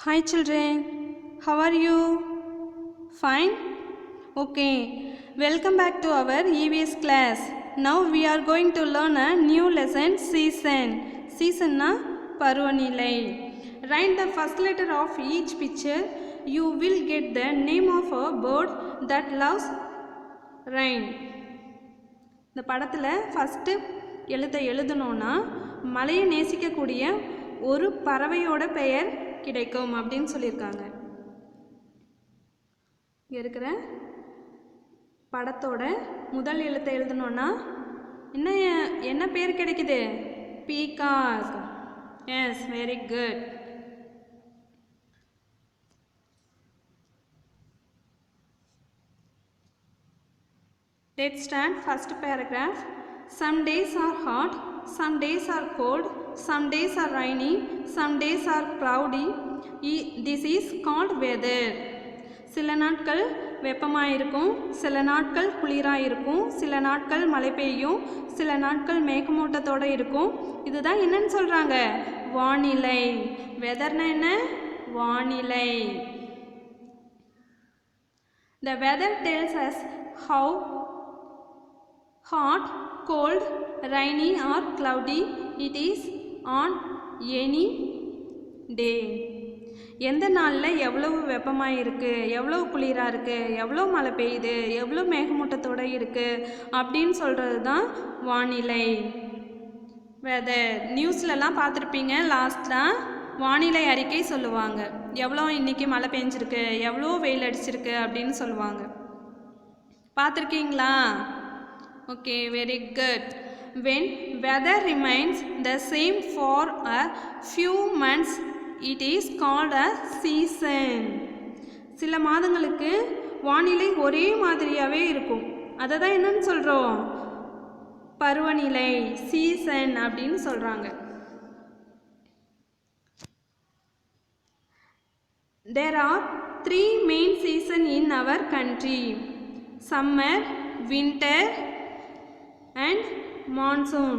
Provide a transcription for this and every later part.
Hi children, how are you? Fine? Okay, welcome back to our EVS class. Now we are going to learn a new lesson, season. Season na பருவநிலை. Write the first letter of each picture. You will get the name of a bird that loves rain. இந்த படத்தில் first எழுதணும்னா மழையை நேசிக்கக்கூடிய ஒரு பறவையோட பெயர் கிடைக்கும் அப்படின்னு சொல்லியிருக்காங்க. இங்கே இருக்கிற படத்தோட முதல் எழுத்தை எழுதணும்னா என்ன பேர் கிடைக்குது? Peacock. Yes, very good. Let's start first paragraph. Some days are hot, some days are cold, some days are rainy, some days are cloudy. This is called weather. சில நாட்கள் வெப்பமாக இருக்கும், சில நாட்கள் குளிராக இருக்கும், சில நாட்கள் மழை பெய்யும், சில நாட்கள் மேகமூட்டத்தோடு இருக்கும். இதுதான் என்னன்னு சொல்கிறாங்க? வானிலை. வெதர்னா என்ன? வானிலை. The weather tells us how hot, cold, rainy or cloudy it is on any day. எந்த நாளில் எவ்வளவு வெப்பமாக இருக்குது, எவ்வளோ குளிராக இருக்குது, எவ்வளோ மழை பெய்யுது, எவ்வளோ மேகமூட்டத்தோடு இருக்குது அப்படின்னு சொல்கிறது தான் வானிலை. வெதர். நியூஸ்லலாம் பார்த்துருப்பீங்க, லாஸ்ட்டாக வானிலை அறிக்கை சொல்லுவாங்க. எவ்வளோ இன்றைக்கி மழை பெஞ்சிருக்கு, எவ்வளோ வெயில் அடிச்சிருக்கு அப்படின்னு சொல்லுவாங்க. பார்த்துருக்கீங்களா? Okay, very good. When weather remains the same for a few months, it is called a season. சில மாதங்களுக்கு வானிலை ஒரே மாதிரியாகவே இருக்கும். அதை தான் என்னன்னு சொல்கிறோம்? பருவநிலை, சீசன் அப்படின்னு சொல்கிறாங்க. There are 3 main seasons in our country: summer, winter and monsoon.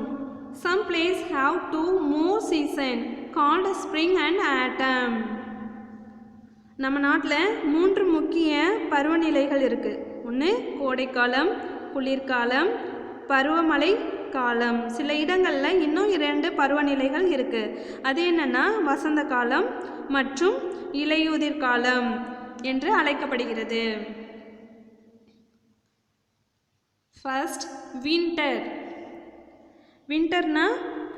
Some places have 2 more seasons called spring and autumn. நம்ம நாட்டில் 3 முக்கிய பருவநிலைகள் இருக்குது. ஒன்று கோடைக்காலம், குளிர்காலம், பருவமழை காலம். சில இடங்களில் இன்னும் 2 பருவநிலைகள் இருக்குது. அது என்னென்னா வசந்த காலம் மற்றும் இலையுதிர் காலம் என்று அழைக்கப்படுகிறது. First winter. வின்டர்னா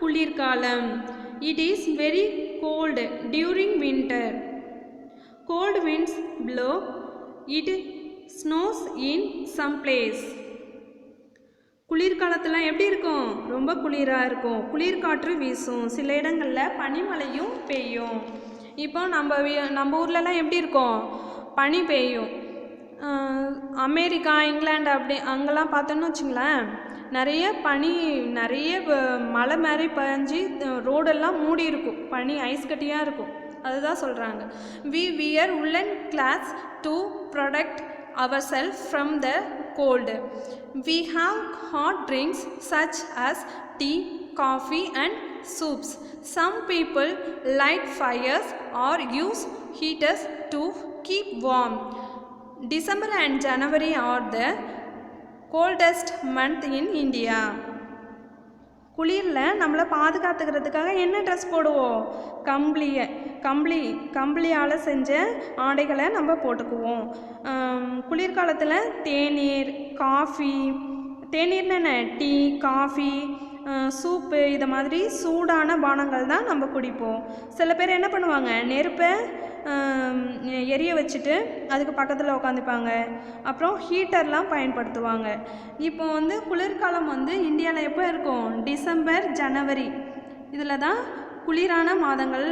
குளிர்காலம். It is very cold during winter. Cold winds blow. It snows in some place. குளிர்காலத்தில் எப்படி இருக்கும்? ரொம்ப குளிராக இருக்கும், குளிர்காற்று வீசும், சில இடங்களில் பனிமழையும் பெய்யும். இப்போ நம்ம ஊர்லலாம் எப்படி இருக்கும்? பனி பெய்யும். அமெரிக்கா, இங்கிலாந்து அப்படி அங்கெல்லாம் பார்த்தோன்னு வச்சுங்களேன், நிறைய மழை மாதிரி பெஞ்சு ரோடெல்லாம் மூடி இருக்கும், பனி ஐஸ் கட்டியாக இருக்கும். அதுதான் சொல்கிறாங்க. We wear woolen cloths to protect ourselves from the cold. We have hot drinks such as tea, coffee and soups. Some people light fires or use heaters to keep warm. December and January are the coldest month in India. குளிரில் நம்மளை பாதுகாத்துக்கிறதுக்காக என்ன dress போடுவோம்? கம்பளியால் செஞ்ச ஆடைகளை நம்ம போட்டுக்குவோம். குளிர்காலத்தில் தேநீர்னு என்ன? டீ, காஃபி, சூப்பு, இதை மாதிரி சூடான பானங்கள் தான் நம்ம குடிப்போம். சில பேர் என்ன பண்ணுவாங்க? நெருப்பை எரிய வச்சுட்டு அதுக்கு பக்கத்தில் உட்காந்துப்பாங்க. அப்புறம் ஹீட்டர்லாம் பயன்படுத்துவாங்க. இப்போ குளிர்காலம் இந்தியாவில் எப்போ இருக்கும்? டிசம்பர், ஜனவரி, இதில் தான் குளிரான மாதங்கள்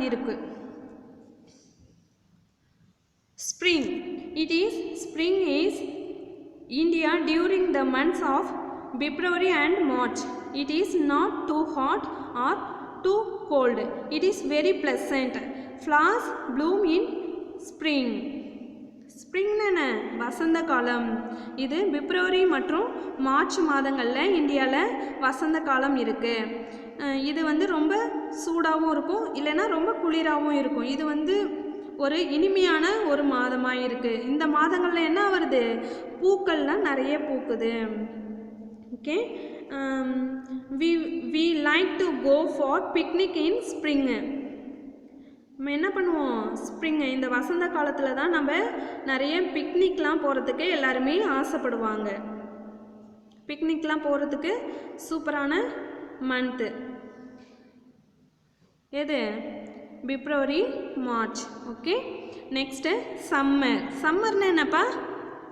இருக்குது. Spring. Spring is India during the months of February and March. It is not too hot or too cold. It is very pleasant. Flowers bloom in spring. ஸ்ப்ரிங்னு என்ன? வசந்த காலம். இது பிப்ரவரி மற்றும் மார்ச் மாதங்களில் இந்தியாவில் வசந்த காலம் இருக்குது. இது வந்து ரொம்ப சூடாகவும் இருக்கும், இல்லைன்னா ரொம்ப குளிராகவும் இருக்கும். இது வந்து ஒரு இனிமையான ஒரு மாதமாக இருக்குது. இந்த மாதங்களில் என்ன வருது, பூக்கள்லாம் நிறைய பூக்குது. Okay, we like to go for picnic in spring. நம்ம என்ன பண்ணுவோம், ஸ்ப்ரிங் இந்த வசந்த காலத்தில் தான் நம்ம நிறைய பிக்னிக்லாம் போகிறதுக்கு எல்லாருமே ஆசைப்படுவாங்க. பிக்னிக்லாம் போகிறதுக்கு சூப்பரான மந்த்து எது, February, March. Okay, next summer. சம்மர்னு என்னப்பா,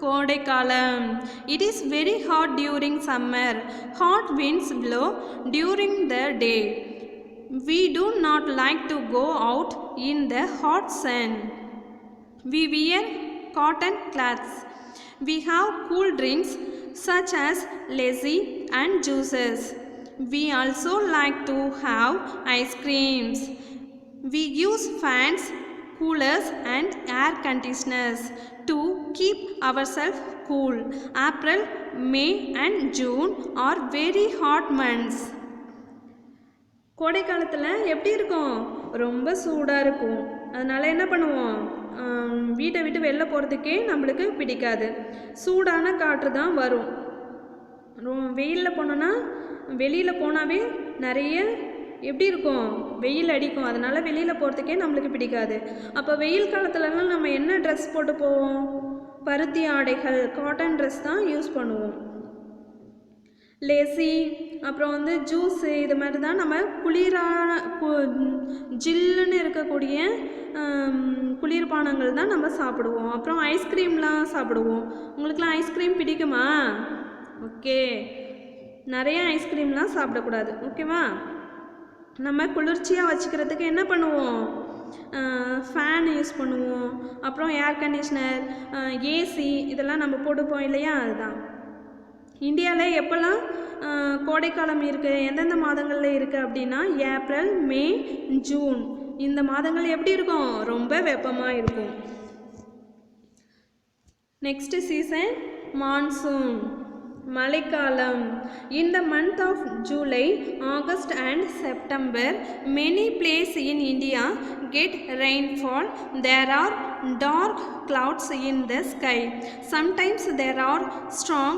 கோடைக்காலம். It is very hot during summer. Hot winds blow during the day. We do not like to go out in the hot sun. We wear cotton cloths. We have cool drinks such as lassi and juices. We also like to have ice creams. We use fans, coolers and air conditioners to keep ourselves cool. April, May and June are very hot months. கோடை காலத்தில் எப்படி இருக்கும், ரொம்ப சூடாக இருக்கும். அதனால் என்ன பண்ணுவோம், வீட்டை விட்டு வெளில போகிறதுக்கே நம்மளுக்கு பிடிக்காது. சூடான காற்று தான் வரும். வெயிலில் போனோன்னா, வெளியில் போனாவே நிறைய எப்படி இருக்கும், வெயில் அடிக்கும். அதனால் வெளியில் போகிறதுக்கே நம்மளுக்கு பிடிக்காது. அப்போ வெயில் காலத்துலலாம் நம்ம என்ன ட்ரெஸ் போட்டு போவோம், பருத்தி ஆடைகள், காட்டன் ட்ரெஸ் தான் யூஸ் பண்ணுவோம். லேசி, அப்புறம் வந்து ஜூஸு, இது மாதிரி தான் நம்ம குளிரான ஜில்லுன்னு இருக்கக்கூடிய குளிர்பானங்கள் தான் நம்ம சாப்பிடுவோம். அப்புறம் ஐஸ்கிரீம்லாம் சாப்பிடுவோம். உங்களுக்குலாம் ஐஸ்கிரீம் பிடிக்குமா? ஓகே, நிறைய ஐஸ்கிரீம்லாம் சாப்பிடக்கூடாது. ஓகேவா? நம்ம குளிர்ச்சியாக வச்சுக்கிறதுக்கு என்ன பண்ணுவோம், ஃபேன் யூஸ் பண்ணுவோம். அப்புறம் ஏர் கண்டிஷ்னர், ஏசி இதெல்லாம் நம்ம போட்டுப்போம் இல்லையா, அதுதான். இந்தியாவில் எப்போல்லாம் கோடைக்காலம் இருக்குது, எந்தெந்த மாதங்களில் இருக்குது அப்படின்னா, ஏப்ரல், மே, ஜூன் இந்த மாதங்கள் எப்படி இருக்கும், ரொம்ப வெப்பமாக இருக்கும். நெக்ஸ்ட் சீசன் மான்சூன், மழைக்காலம். In the month of July, August and September, many places in India get rainfall. There are dark clouds in the sky. Sometimes there are strong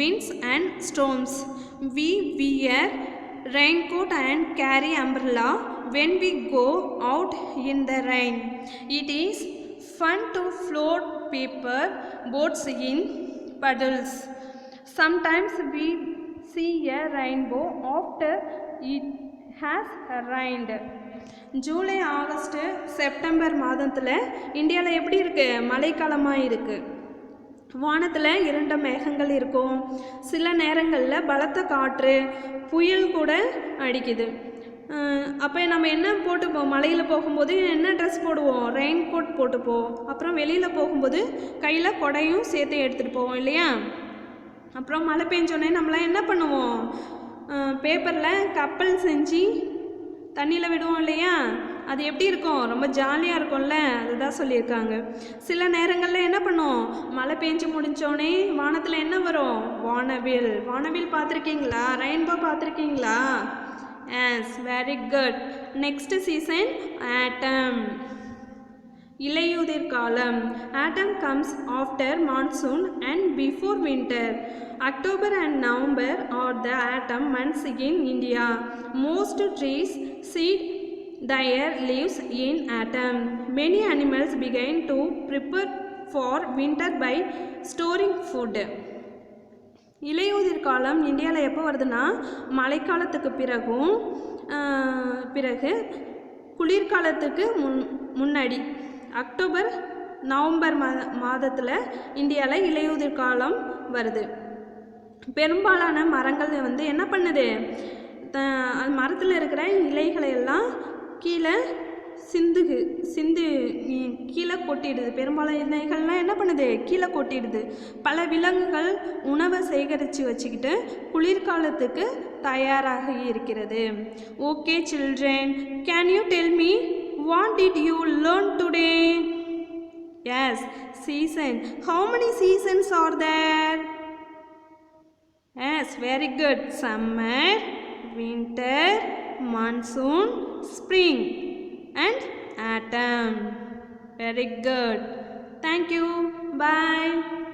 winds and storms. We wear raincoat and carry umbrella when we go out in the rain. It is fun to float paper boats in puddles. Sometimes we see a rainbow after it has rained. July, August, September மாதத்தில் இந்தியாவில் எப்படி இருக்குது, மழைக்காலமாக இருக்குது. வானத்தில் இருண்ட மேகங்கள் இருக்கும். சில நேரங்களில் பலத்த காற்று, புயல் கூட அடிக்குது. அப்போ நம்ம என்ன போட்டுப்போம், மலையில் போகும்போது என்ன ட்ரெஸ் போடுவோம், ரெயின் கோட் போட்டுப்போம். அப்புறம் வெளியில் போகும்போது கையில் கொடையும் சேர்த்து எடுத்துகிட்டு போவோம் இல்லையா. அப்புறம் மழை பெஞ்சோடனே நம்மளாம் என்ன பண்ணுவோம், பேப்பரில் கப்பல் செஞ்சு தண்ணியில் விடுவோம் இல்லையா. அது எப்படி இருக்கும், ரொம்ப ஜாலியாக இருக்கும்ல, அதுதான் சொல்லியிருக்காங்க. சில நேரங்களில் என்ன பண்ணுவோம், மழை பெஞ்சு முடிஞ்சோடனே வானத்தில் என்ன வரும், வானவில். வானவில் பார்த்துருக்கீங்களா, ரெயின்போ பார்த்துருக்கீங்களா? Yes, very good. Next season autumn, இலையுதிர் காலம். Autumn comes after monsoon and before winter. October and November are the autumn months in India. Most trees shed their leaves in autumn. Many animals begin to prepare for winter by storing food. இலையுதிர் காலம் இந்தியாவில் எப்போ வருதுன்னா, மழைக்காலத்துக்கு பிறகு குளிர்காலத்துக்கு முன்னாடி October, November மாதத்தில் இந்தியாவில் இலையுதிர் காலம் வருது. பெரும்பாலான மரங்கள் வந்து என்ன பண்ணுது, அது மரத்தில் இருக்கிற இலைகளை எல்லாம் கீழே கீழே கொட்டிடுது. பெரும்பாலான இலைகள்லாம் என்ன பண்ணுது, கீழே கொட்டிடுது. பல விலங்குகள் உணவை சேகரித்து வச்சுக்கிட்டு குளிர்காலத்துக்கு தயாராக இருக்கிறது. Okay children, can you tell me what did you learn today? Yes, season. How many seasons are there? Yes, very good. Summer, winter, monsoon, spring and autumn. Very good. Thank you. Bye.